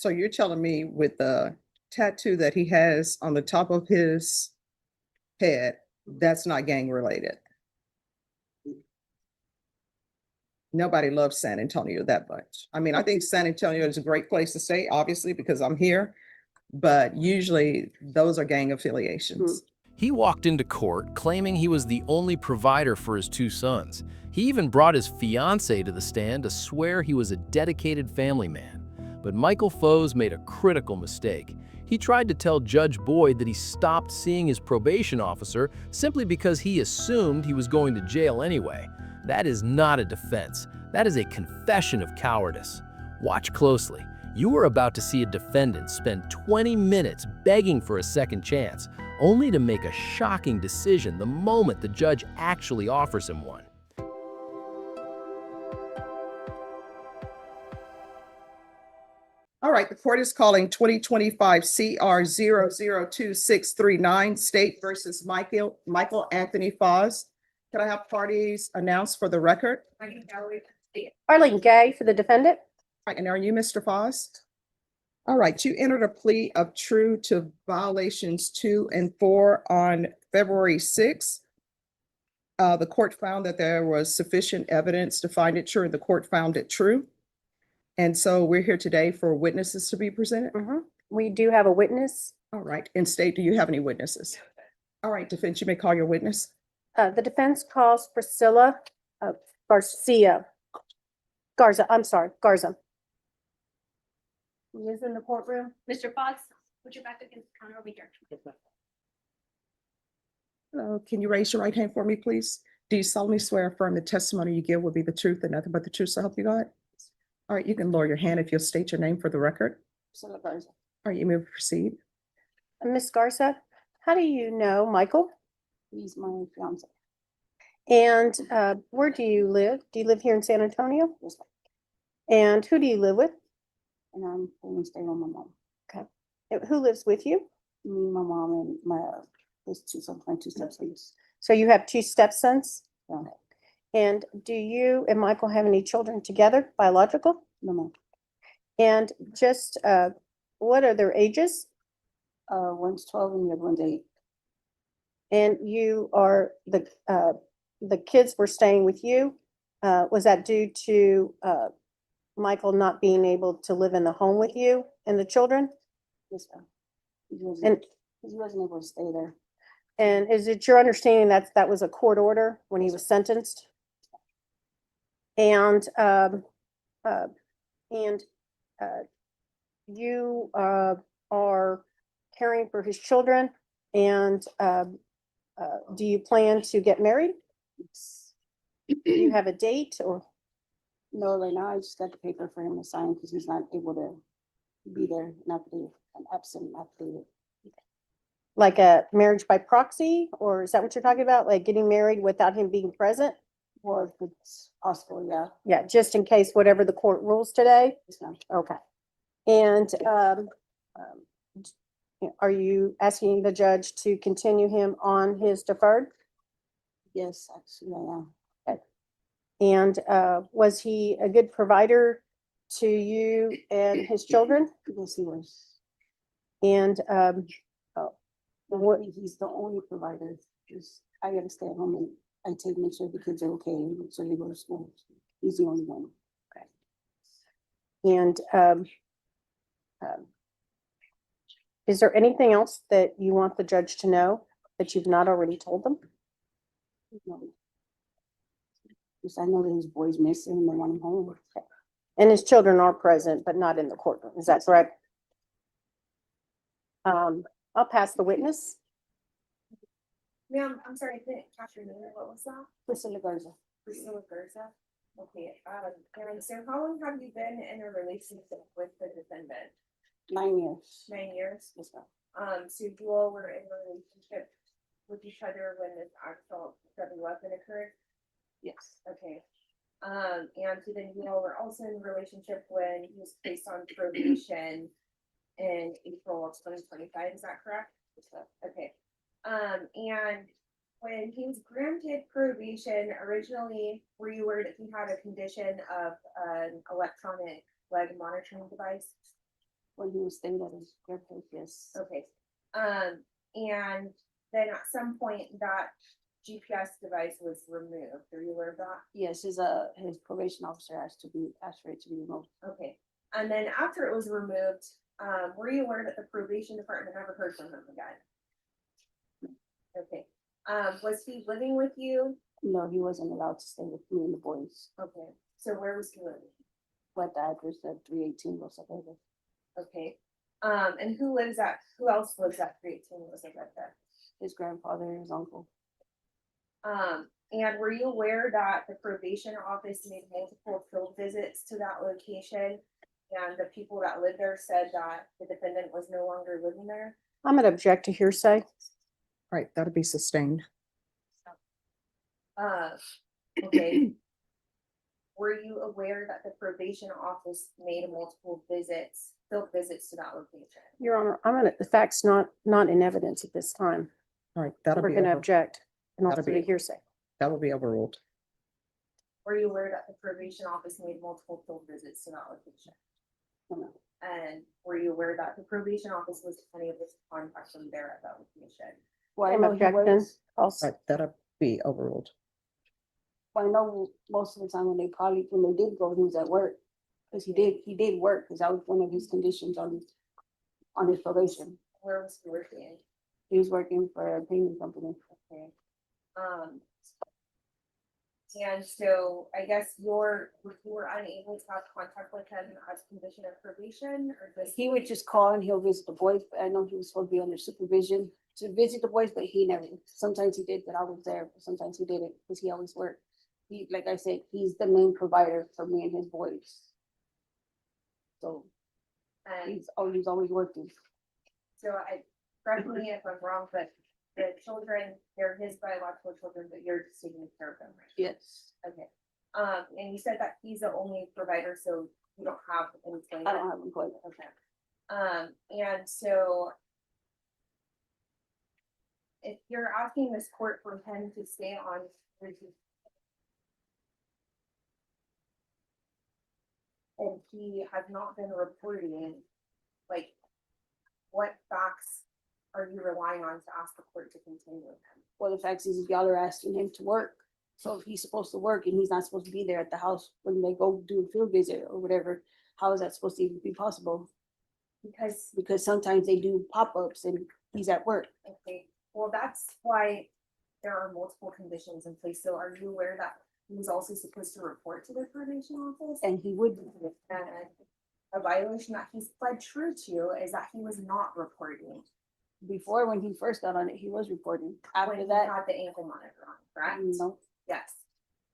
So you're telling me with the tattoo that he has on the top of his head, that's not gang related? Nobody loves San Antonio that much. I mean, I think San Antonio is a great place to stay, obviously, because I'm here, but usually those are gang affiliations. He walked into court claiming he was the only provider for his two sons. He even brought his fiancee to the stand to swear he was a dedicated family man. But Michael Foz made a critical mistake. He tried to tell Judge Boyd that he stopped seeing his probation officer simply because he assumed he was going to jail anyway. That is not a defense. That is a confession of cowardice. Watch closely. You are about to see a defendant spend 20 minutes begging for a second chance, only to make a shocking decision the moment the judge actually offers him one. All right, the court is calling 2025 CR 002639, State versus Michael Anthony Foz. Can I have parties announced for the record? Arlene Gay for the defendant. All right, and are you Mr. Foz? All right, you entered a plea of true to violations 2 and 4 on February 6th. The court found that there was sufficient evidence to find it true, and the court found it true. And so we're here today for witnesses to be presented. We do have a witness. All right, and state, do you have any witnesses? All right, defense, you may call your witness. The defense calls Priscilla Garza. He is in the courtroom. Mr. Foz, put your back against the counter over here. Can you raise your right hand for me, please? Do you solemnly swear or affirm the testimony you give will be the truth and nothing but the truth, so help you God? All right, you can lower your hand if you'll state your name for the record. Priscilla Garza. All right, you may proceed. Miss Garza, how do you know Michael? He's my fiance. And where do you live? Do you live here in San Antonio? Yes, And who do you live with? and I'm only staying with my mom. Who lives with you? Me, my mom, and my two stepsons. So you have two stepsons? Yeah. And do you and Michael have any children together, biological? No, no. And just what are their ages? One's 12 and the other one's 8. And you are the kids were staying with you. Was that due to Michael not being able to live in the home with you and the children? Yes, sir. He And wasn't able to stay there. and is it your understanding that was a court order when he was sentenced? And you are caring for his children, and do you plan to get married? Do you have a date or? No, right now I just got the paper for him to sign because he's not able to be there, not be an absent affidavit. Like a marriage by proxy, or is that what you're talking about? Like getting married without him being present? Or if it's possible, yeah. Yeah, just in case whatever the court rules today? Yes, ma'am. Okay. And are you asking the judge to continue him on his deferred? Yes, actually, I am. And was he a good provider to you and his children? Yes, he was. And What, he's the only provider. Just I gotta stay at home and I make sure the kids are okay, and make sure they go to school. He's the only one. and is there anything else that you want the judge to know that you've not already told them? No. Just I know that his boy's missing and they want him home. And his children are present, but not in the courtroom. Is that correct? I'll pass the witness. Ma'am, I'm sorry, I didn't catch your name. What was that? Priscilla Garza. Priscilla Garza. Okay, and so how long have you been in a relationship with the defendant? 9 years. 9 years? Yes, ma'am. So you all were in a relationship with each other when this actual deadly weapon occurred? Yes. Okay. And so then you all were also in a relationship when he was placed on probation in April of 2025, is that correct? Yes, ma'am. Okay. And when he was granted probation, originally, were you aware that he had a condition of an electronic leg monitoring device? When he was staying at his grandparents, yes. Okay, and then at some point that GPS device was removed. Are you aware of that? Yes, his probation officer asked for it to be removed. Okay, and then after it was removed, were you aware that the probation department never heard from him again? Okay, was he living with you? No, he wasn't allowed to stay with me and the boys. Okay, so where was he living? What the address at 318 Los Albertos. Okay, and who else lives at 318 was it right there? His grandfather and his uncle. And were you aware that the probation office made multiple field visits to that location? And the people that lived there said that the defendant was no longer living there? I'm gonna object to hearsay. All right, that'll be sustained. Okay. Were you aware that the probation office made multiple field visits to that location? Your Honor, the fact's not in evidence at this time. All right, that'll We're be, gonna over- object and also that'll to be- hearsay. that will be overruled. Were you aware that the probation office made multiple field visits to that location? No. And were you aware that the probation office was unable to contact them there at that location? Well, I I'm know he objecting. was, All Also, right, that'll be overruled. well, I know most of the time when they did go, he was at work. Cause he did work, cause that was one of his conditions on his probation. Where was he working? He was working for a painting company. Okay. And so I guess you were unable to have contact with him as a condition of probation or just? He would just call and he'll visit the boys, but I know he was supposed to be under supervision to visit the boys, but he never, sometimes he did, but I was there, but sometimes he didn't, because he always worked. He, like I said, he's the main provider for me and his boys. So And he's always working. so correct me if I'm wrong, but the children, they're his biological children, but you're just taking care of them, right? Yes, Okay. And you said that he's the only provider, so you don't have employment. I don't have employment. Okay. And so if you're asking this court for him to stay on and he has not been reporting, like, what facts are you relying on to ask the court to continue with him? Well, the fact is, y'all are asking him to work. So if he's supposed to work and he's not supposed to be there at the house when they go do a field visit or whatever, how is that supposed to even be possible? Because sometimes they do pop-ups and he's at work. Okay, well, that's why there are multiple conditions in place. So are you aware that he was also supposed to report to the probation office? And he would, And a violation that he's pled true to is that he was not reporting. before, when he first got on it, he was reporting. When After he that, had the ankle monitor on, correct? no, Yes.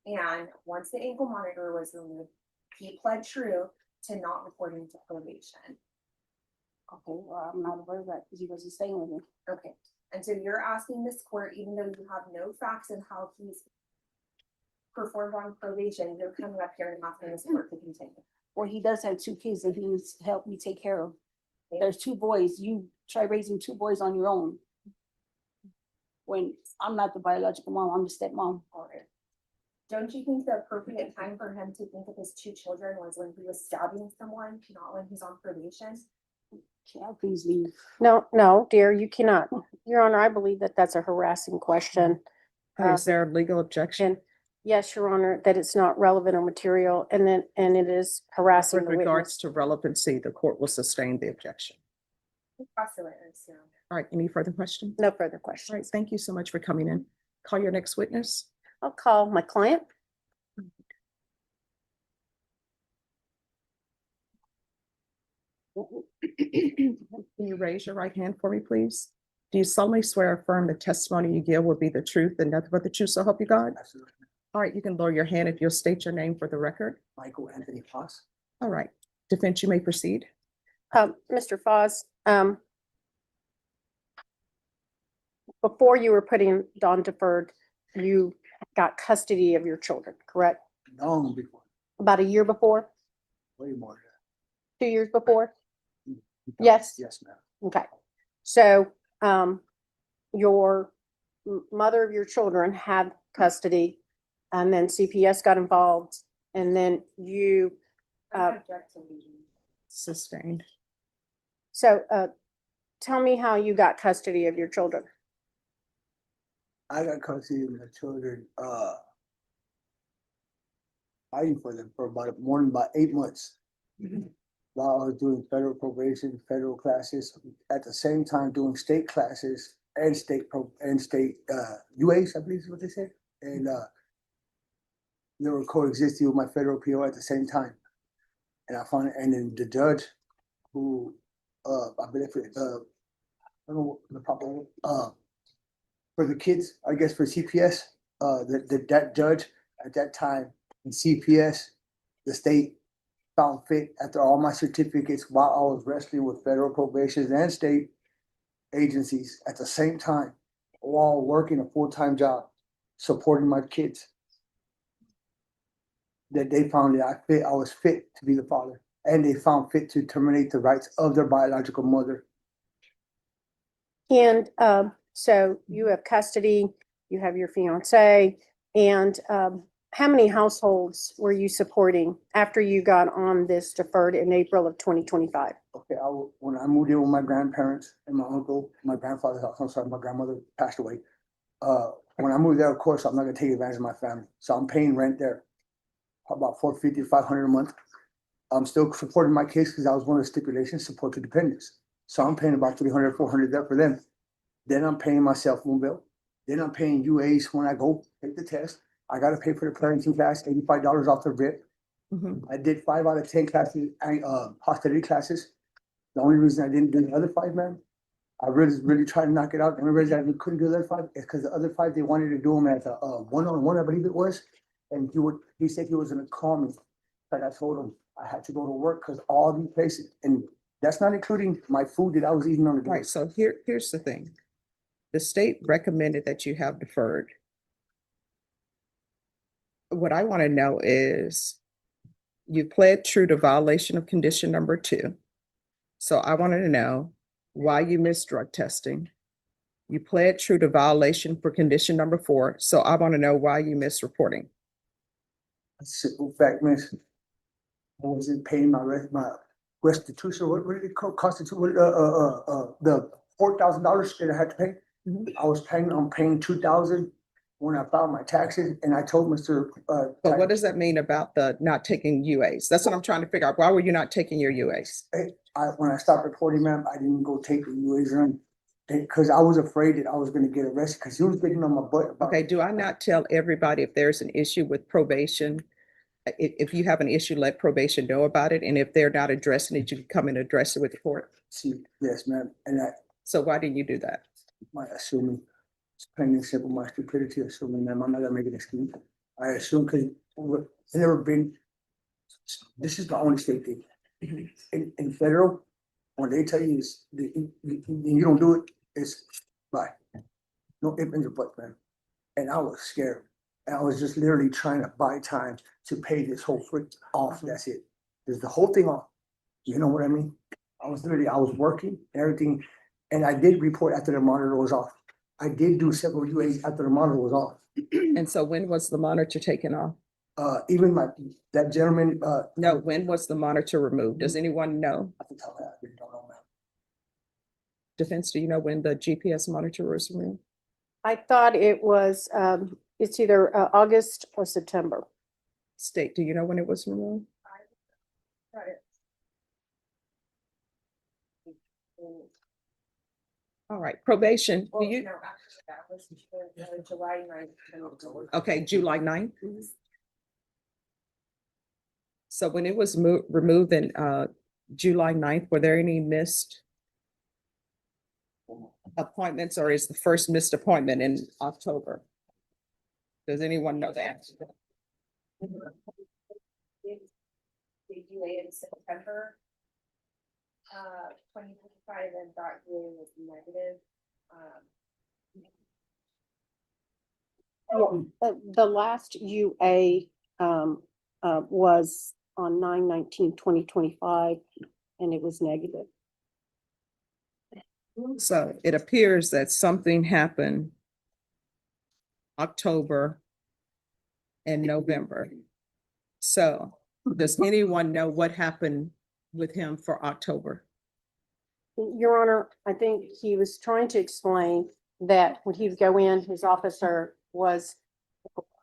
And once the ankle monitor was removed, he pled true to not reporting to probation. okay, well, I'm not aware of that because he wasn't staying with me. Okay, and so you're asking this court, even though you have no facts in how he's performed on probation, you're coming up here and asking this court to continue. Or he does have 2 kids that he needs to help me take care of. There's 2 boys. You try raising 2 boys on your own. When I'm not the biological mom, I'm the stepmom. Alright. Don't you think the appropriate time for him to think of his 2 children was when he was stabbing someone, not when he's on probation? Can I please leave? no, dear, you cannot. Your Honor, I believe that that's a harassing question. Is there a legal objection? And yes, Your Honor, that it's not relevant or material, and it is harassing With the regards witness. to relevancy, the court will sustain the objection. That's the witness, yeah. All right, any further questions? No further All right, questions. thank you so much for coming in. Call your next witness. I'll call my client. Can you raise your right hand for me, please? Do you solemnly swear or affirm the testimony you give will be the truth and nothing but the truth, so help you God? Absolutely. All right, you can lower your hand if you'll state your name for the record. Michael Anthony Foz. All right, defense, you may proceed. Mr. Foz, before you were putting Dawn deferred, you got custody of your children, correct? Known before, About a year before, way more. 2 years before? than- Yes. Yes, ma'am. Okay, so, your mother of your children had custody, and then CPS got involved, and then you, I'm objecting. Sustained. So, tell me how you got custody of your children. I got custody of my children, fighting for them for more than about 8 months. While I was doing federal probation, federal classes, at the same time doing state classes and state UAs, I believe is what they said. And they were coexisting with my federal PO at the same time. And I found, and then the judge who, I believe, I don't know the proper word, for the kids, I guess for CPS, that judge at that time in CPS, the state found fit after all my certificates while I was wrestling with federal probation and state agencies at the same time, while working a full-time job, supporting my kids. That they found that I was fit to be the father, and they found fit to terminate the rights of their biological mother. And, so you have custody, you have your fiance, and, how many households were you supporting after you got on this deferred in April of 2025? Okay, when I moved in with my grandparents and my uncle, my grandfather's house, I'm sorry, my grandmother passed away. When I moved there, of course, I'm not gonna take advantage of my family, so I'm paying rent there, about $450 to $500 a month. I'm still supporting my kids because that was one of the stipulations, support to dependents. So I'm paying about $300, $400 there for them. Then I'm paying my cell phone bill. Then I'm paying UAs when I go take the test. I gotta pay for the parenting class, $85 off the rip. Mhm. I did 5 out of 10 classes, hostility classes. The only reason I didn't do the other 5, man, I really tried to knock it out. The only reason I couldn't do the other 5 is because the other 5, they wanted to do them as a one-on-one, I believe it was. And he said he was gonna call me, but I told him I had to go to work because all these places, and that's not including my food that I was eating on the day. Right, so here's the thing. The state recommended that you have deferred. What I want to know is, you pled true to violation of condition number 2. So I wanted to know why you missed drug testing. You pled true to violation for condition number 4. So I want to know why you missed reporting. Simple fact, miss, I wasn't paying my restitution, what did it call, constitute, the $4,000 that I had to pay. Mhm. I was paying $2,000 when I filed my taxes, and I told Mr. But what does that mean about the not taking UAs? That's what I'm trying to figure out. Why were you not taking your UAs? When I stopped reporting, ma'am, I didn't go take the UAs run, because I was afraid that I was gonna get arrested, because he was getting on my butt about. Okay, do I not tell everybody if there's an issue with probation? If you have an issue, let probation know about it, and if they're not addressing it, you can come and address it with the court. See, yes, ma'am, and So why didn't you do that? my assuming, it's plain and simple, my stupidity, assuming, ma'am, I'm not gonna make an excuse. I assume, because it's never been, this is the only state thing. In federal, when they tell you is, you don't do it, it's bye. No ifs, ands, or buts, man. And I was scared. And I was just literally trying to buy time to pay this whole freak off. That's it. There's the whole thing off. You know what I mean? I was working and everything. And I did report after the monitor was off. I did do several UAs after the monitor was off. And so when was the monitor taken off? Even that gentleman, No, when was the monitor removed? Does anyone know? I can tell that, I really don't know, ma'am. Defense, do you know when the GPS monitor was removed? I thought it was, it's either, August or September. State, do you know when it was removed? All right, probation, do Well, you, no, actually, that was July 9th. okay, July 9th? So when it was removed in July 9th, were there any missed appointments, or is the first missed appointment in October? Does anyone know that? Did UA in September 2025, and got UA was negative. The last UA, was on 9/19/2025, and it was negative. So it appears that something happened October and November. So does anyone know what happened with him for October? Your Honor, I think he was trying to explain that when he would go in, his officer was,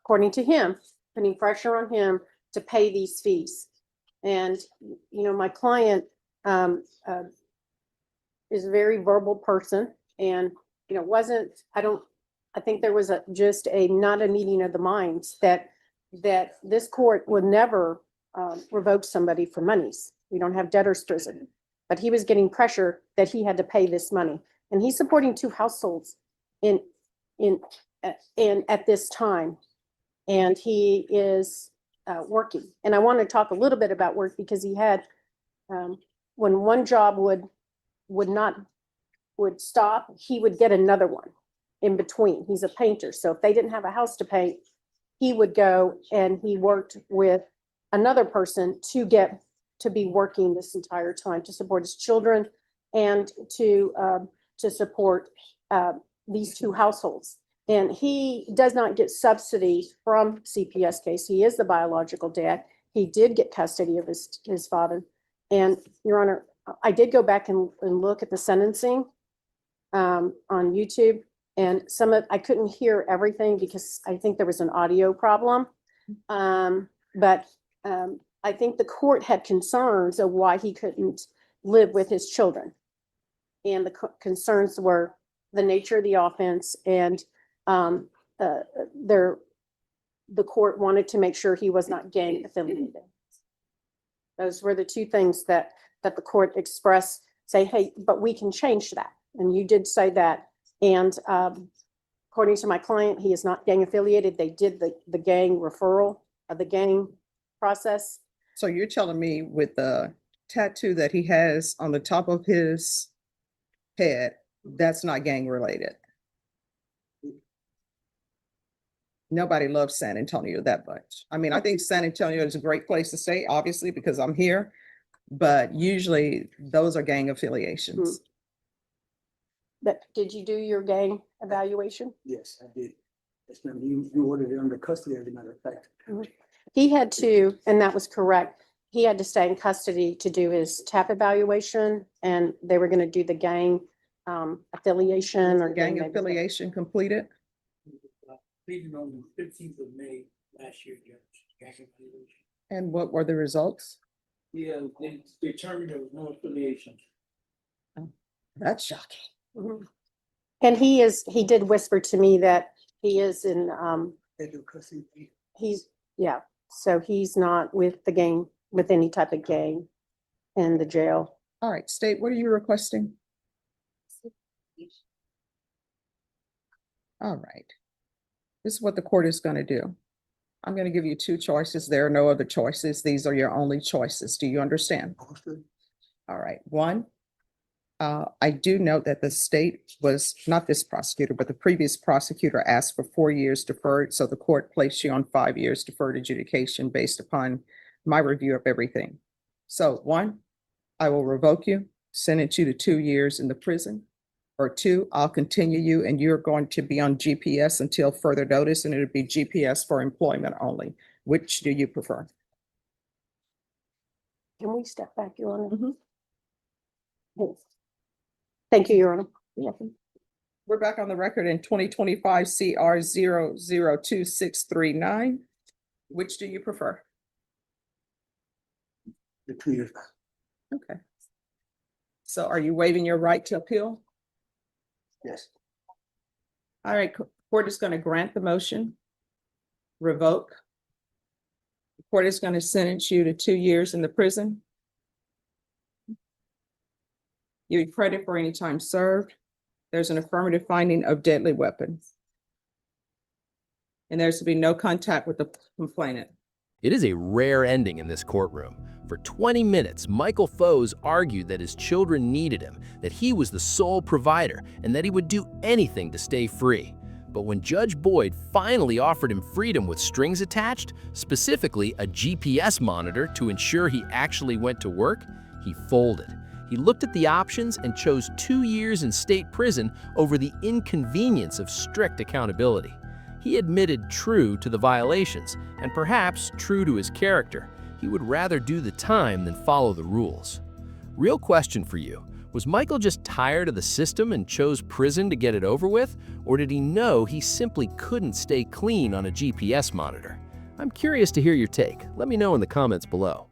according to him, putting pressure on him to pay these fees. And, you know, my client is a very verbal person and, you know, I think there was not a meeting of the minds that this court would never revoke somebody for monies. We don't have debtor's prison. But he was getting pressure that he had to pay this money. And he's supporting 2 households in at this time. And he is working. And I want to talk a little bit about work because he had, when one job would stop, he would get another one in between. He's a painter. So if they didn't have a house to paint, he would go and he worked with another person to be working this entire time to support his children and to support these 2 households. And he does not get subsidy from CPS case. He is the biological dad. He did get custody of his father. And Your Honor, I did go back and look at the sentencing on YouTube, and I couldn't hear everything because I think there was an audio problem. But I think the court had concerns of why he couldn't live with his children. And the concerns were the nature of the offense and the court wanted to make sure he was not gang affiliated. Those were the 2 things that the court expressed, say, hey, but we can change that. And you did say that. And according to my client, he is not gang affiliated. They did the gang referral of the gang process. So you're telling me with the tattoo that he has on the top of his head, that's not gang related? Nobody loves San Antonio that much. I mean, I think San Antonio is a great place to stay, obviously, because I'm here, but usually those are gang affiliations. But did you do your gang evaluation? Yes, I did. Yes, ma'am. You ordered it under custody, as a matter of fact. He had to, and that was correct. He had to stay in custody to do his TAP evaluation, and they were going to do the gang affiliation or Gang affiliation completed? Completed on the 15th of May last year, Judge. Gang affiliation. And what were the results? Yeah, they determined there was no affiliation. That's shocking. Mhm. And he did whisper to me that he is in, They do custody. so he's not with the gang, with any type of gang in the jail. All right, state, what are you requesting? All right. This is what the court is going to do. I'm going to give you 2 choices. There are no other choices. These are your only choices. Do you understand? Understood. All right. 1, I do note that the state was, not this prosecutor, but the previous prosecutor asked for 4 years deferred. So the court placed you on 5 years deferred adjudication based upon my review of everything. So 1, I will revoke you, sentence you to 2 years in the prison. Or 2, I'll continue you and you're going to be on GPS until further notice, and it'll be GPS for employment only. Which do you prefer? Can we step back, Your Honor? Mhm. Yes. Thank you, Your Honor. We're back on the record in 2025 CR 002639. Which do you prefer? The 2 years. Okay. So are you waiving your right to appeal? Yes. All right, court is going to grant the motion, revoke. The court is going to sentence you to 2 years in the prison. You get credit for any time served. There's an affirmative finding of deadly weapon. And there's to be no contact with the complainant. It is a rare ending in this courtroom. For 20 minutes, Michael Foz argued that his children needed him, that he was the sole provider, and that he would do anything to stay free. But when Judge Boyd finally offered him freedom with strings attached, specifically a GPS monitor to ensure he actually went to work, he folded. He looked at the options and chose 2 years in state prison over the inconvenience of strict accountability. He admitted true to the violations, and perhaps true to his character. He would rather do the time than follow the rules. Real question for you. Was Michael just tired of the system and chose prison to get it over with? Or did he know he simply couldn't stay clean on a GPS monitor? I'm curious to hear your take. Let me know in the comments below.